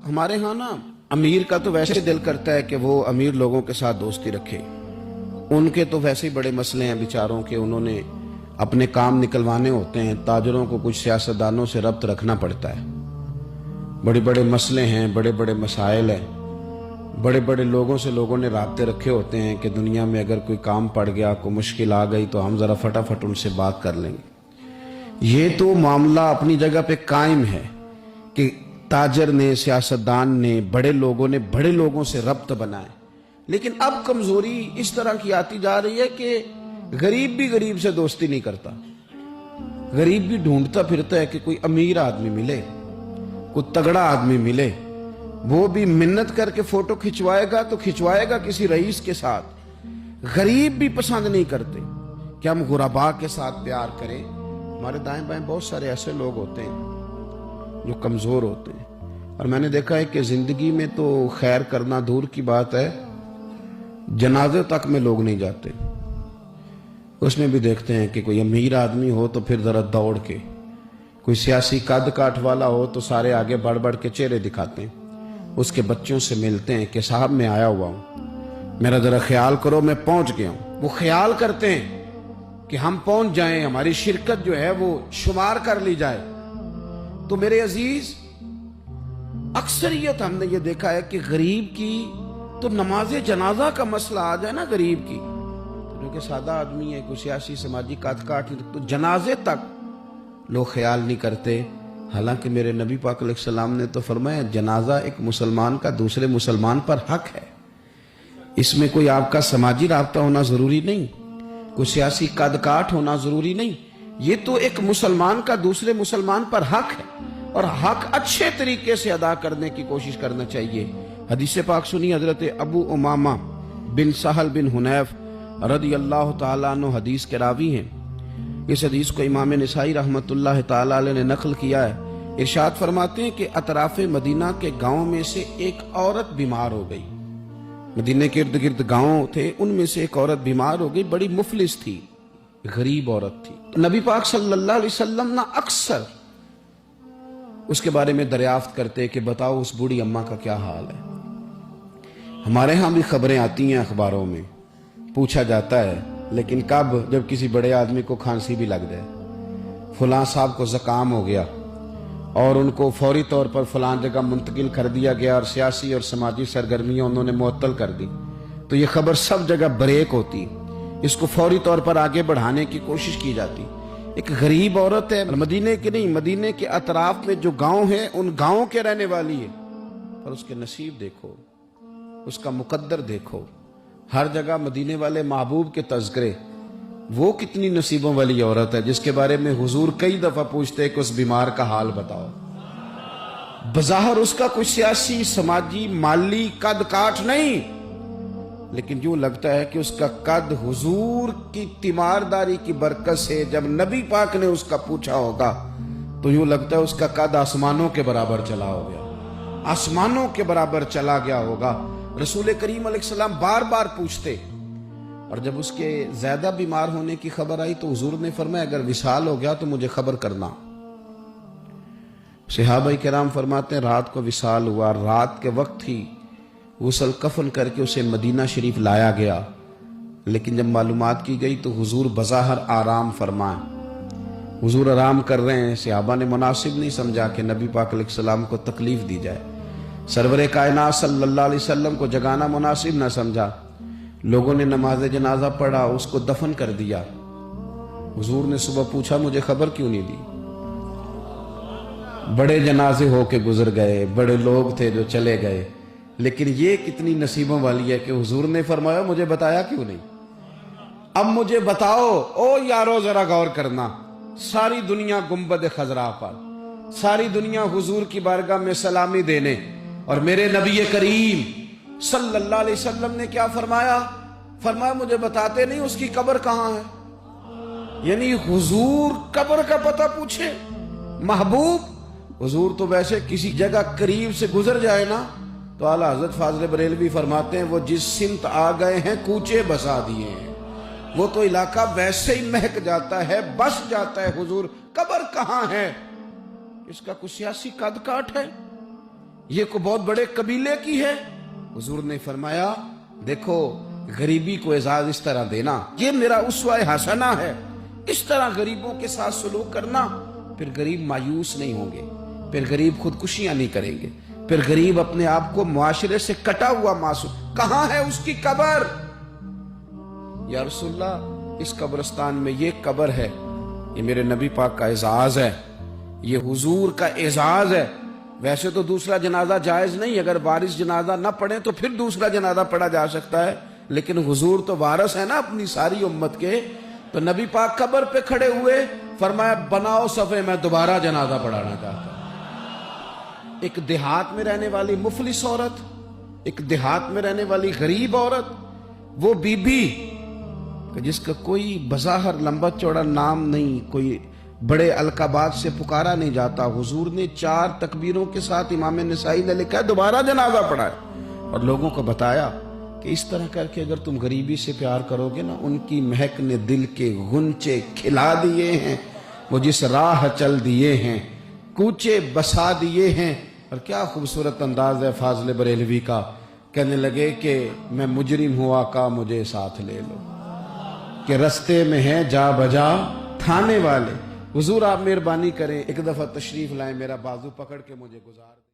ہمارے ہاں نا امیر کا تو ویسے دل کرتا ہے کہ وہ امیر لوگوں کے ساتھ دوستی رکھے. ان کے تو ویسے ہی بڑے مسئلے ہیں بیچاروں کے, انہوں نے اپنے کام نکلوانے ہوتے ہیں. تاجروں کو کچھ سیاستدانوں سے ربط رکھنا پڑتا ہے. بڑے بڑے مسئلے ہیں, بڑے بڑے مسائل ہیں, بڑے بڑے لوگوں سے لوگوں نے رابطے رکھے ہوتے ہیں کہ دنیا میں اگر کوئی کام پڑ گیا, کوئی مشکل آ گئی تو ہم ذرا فٹافٹ ان سے بات کر لیں گے. یہ تو معاملہ اپنی جگہ پہ قائم ہے کہ تاجر نے, سیاستدان نے, بڑے لوگوں نے بڑے لوگوں سے ربط بنائے. لیکن اب کمزوری اس طرح کی آتی جا رہی ہے کہ غریب بھی غریب سے دوستی نہیں کرتا. غریب بھی ڈھونڈتا پھرتا ہے کہ کوئی امیر آدمی ملے, کوئی تگڑا آدمی ملے. وہ بھی منت کر کے فوٹو کھچوائے گا تو کھچوائے گا کسی رئیس کے ساتھ. غریب بھی پسند نہیں کرتے کہ ہم غربا کے ساتھ پیار کریں. ہمارے دائیں بائیں بہت سارے ایسے لوگ ہوتے ہیں جو کمزور ہوتے ہیں, اور میں نے دیکھا ہے کہ زندگی میں تو خیر کرنا دور کی بات ہے, جنازے تک میں لوگ نہیں جاتے. اس میں بھی دیکھتے ہیں کہ کوئی امیر آدمی ہو تو پھر ذرا دوڑ کے, کوئی سیاسی قد کاٹ والا ہو تو سارے آگے بڑھ بڑھ کے چہرے دکھاتے ہیں. اس کے بچوں سے ملتے ہیں کہ صاحب میں آیا ہوا ہوں, میرا ذرا خیال کرو, میں پہنچ گیا ہوں. وہ خیال کرتے ہیں کہ ہم پہنچ جائیں, ہماری شرکت جو ہے وہ شمار کر لی جائے. تو میرے عزیز, اکثریت ہم نے یہ دیکھا ہے کہ غریب کی تو نماز جنازہ کا مسئلہ آ جائے نا غریب کی, جو کہ سادہ آدمی ہے, کوئی سیاسی سماجی قد کاٹ نہیں, تو جنازے تک لوگ خیال نہیں کرتے. حالانکہ میرے نبی پاک علیہ السلام نے تو فرمایا جنازہ ایک مسلمان کا دوسرے مسلمان پر حق ہے. اس میں کوئی آپ کا سماجی رابطہ ہونا ضروری نہیں, کوئی سیاسی قد کاٹ ہونا ضروری نہیں. یہ تو ایک مسلمان کا دوسرے مسلمان پر حق ہے, اور حق اچھے طریقے سے ادا کرنے کی کوشش کرنا چاہیے. حدیث پاک سنی, حضرت ابو امامہ بن سہل بن حنیف رضی اللہ تعالیٰ عنہ حدیث کے راوی ہیں. اس حدیث کو امام نسائی رحمت اللہ تعالیٰ علیہ نے نقل کیا ہے. ارشاد فرماتے ہیں کہ اطراف مدینہ کے گاؤں میں سے ایک عورت بیمار ہو گئی. مدینہ کے ارد گرد گاؤں تھے, ان میں سے ایک عورت بیمار ہو گئی. بڑی مفلس تھی, غریب عورت تھی. نبی پاک صلی اللہ علیہ وسلم نہ اکثر اس کے بارے میں دریافت کرتے کہ بتاؤ اس بوڑھی اماں کا کیا حال ہے. ہمارے ہاں بھی خبریں آتی ہیں اخباروں میں, پوچھا جاتا ہے, لیکن کب, جب کسی بڑے آدمی کو کھانسی بھی لگ جائے, فلاں صاحب کو زکام ہو گیا اور ان کو فوری طور پر فلاں جگہ منتقل کر دیا گیا اور سیاسی اور سماجی سرگرمیاں انہوں نے معطل کر دی, تو یہ خبر سب جگہ بریک ہوتی, اس کو فوری طور پر آگے بڑھانے کی کوشش کی جاتی. ایک غریب عورت ہے, مدینے کے نہیں, مدینے کے اطراف میں جو گاؤں ہیں ان گاؤں کے رہنے والی ہے, اور اس کے نصیب دیکھو, اس کا مقدر دیکھو. ہر جگہ مدینے والے محبوب کے تذکرے. وہ کتنی نصیبوں والی عورت ہے جس کے بارے میں حضور کئی دفعہ پوچھتے کہ اس بیمار کا حال بتاؤ. بظاہر اس کا کوئی سیاسی, سماجی, مالی قد کاٹ نہیں, لیکن یوں لگتا ہے کہ اس کا قد حضور کی تیمارداری کی برکت سے, جب نبی پاک نے اس کا پوچھا ہوگا تو یوں لگتا ہے اس کا قد آسمانوں کے برابر چلا ہو گیا, آسمانوں کے برابر چلا گیا ہوگا. رسول کریم علیہ السلام بار بار پوچھتے, اور جب اس کے زیادہ بیمار ہونے کی خبر آئی تو حضور نے فرمایا اگر وصال ہو گیا تو مجھے خبر کرنا. صحابہ کرام فرماتے ہیں رات کو وصال ہوا, رات کے وقت ہی غسل کفن کر کے اسے مدینہ شریف لایا گیا. لیکن جب معلومات کی گئی تو حضور بظاہر آرام فرمائے, حضور آرام کر رہے ہیں. صحابہ نے مناسب نہیں سمجھا کہ نبی پاک علیہ السلام کو تکلیف دی جائے. سرور کائنات صلی اللہ علیہ وسلم کو جگانا مناسب نہ سمجھا. لوگوں نے نماز جنازہ پڑھا, اس کو دفن کر دیا. حضور نے صبح پوچھا مجھے خبر کیوں نہیں دی. بڑے جنازے ہو کے گزر گئے, بڑے لوگ تھے جو چلے گئے, لیکن یہ کتنی نصیبوں والی ہے کہ حضور نے فرمایا مجھے بتایا کیوں نہیں. اب مجھے بتاؤ او یارو, ذرا غور کرنا, ساری دنیا گنبد خضرا پر, ساری دنیا حضور کی بارگاہ میں سلامی دینے, اور میرے نبی کریم صلی اللہ علیہ وسلم نے کیا فرمایا, فرمایا مجھے بتاتے نہیں اس کی قبر کہاں ہے. یعنی حضور قبر کا پتہ پوچھے. محبوب حضور تو ویسے کسی جگہ قریب سے گزر جائے نا تو اعلیٰ حضرت فاضل بریلوی فرماتے ہیں وہ جس سمت آ گئے ہیں کوچے بسا دیے ہیں, وہ تو علاقہ ویسے ہی مہک جاتا ہے, بس جاتا ہے. حضور قبر کہاں ہے, اس کا کوئی سیاسی قد کاٹ ہے, یہ کوئی بہت بڑے قبیلے کی ہے؟ حضور نے فرمایا دیکھو غریبی کو اعزاز اس طرح دینا، یہ میرا اسوہ حسنہ ہے، اس طرح غریبوں کے ساتھ سلوک کرنا، پھر غریب مایوس نہیں ہوں گے، پھر غریب خودکشیاں نہیں کریں گے، پھر غریب اپنے آپ کو معاشرے سے کٹا ہوا محسوس۔ کہاں ہے اس کی قبر؟ یا رسول اللہ اس قبرستان میں یہ قبر ہے، یہ میرے نبی پاک کا اعزاز ہے، یہ حضور کا اعزاز ہے۔ ویسے تو دوسرا جنازہ جائز نہیں، اگر وارث جنازہ نہ پڑھے تو پھر دوسرا جنازہ پڑھا جا سکتا ہے، لیکن حضور تو وارث ہے نا اپنی ساری امت کے۔ تو نبی پاک قبر پہ کھڑے ہوئے، فرمایا بناؤ صفے، میں دوبارہ جنازہ پڑھانا چاہتا ہوں۔ ایک دیہات میں رہنے والی مفلس عورت، ایک دیہات میں رہنے والی غریب عورت، وہ بی بی جس کا کوئی بظاہر لمبا چوڑا نام نہیں، کوئی بڑے القابات سے پکارا نہیں جاتا، حضور نے 4 تکبیروں کے ساتھ امام نسائی نے لکھا ہے دوبارہ جنازہ پڑھا ہے، اور لوگوں کو بتایا کہ اس طرح کر کے اگر تم غریبی سے پیار کرو گے نا، ان کی مہک نے دل کے غنچے کھلا دیے ہیں، وہ جس راہ چل دیے ہیں کوچے بسا دیے ہیں۔ اور کیا خوبصورت انداز ہے فاضل بریلوی کا، کہنے لگے کہ میں مجرم ہوں آقا مجھے ساتھ لے لو، کہ رستے میں ہیں جا بجا تھانے والے۔ حضور آپ مہربانی کریں، ایک دفعہ تشریف لائیں، میرا بازو پکڑ کے مجھے گزار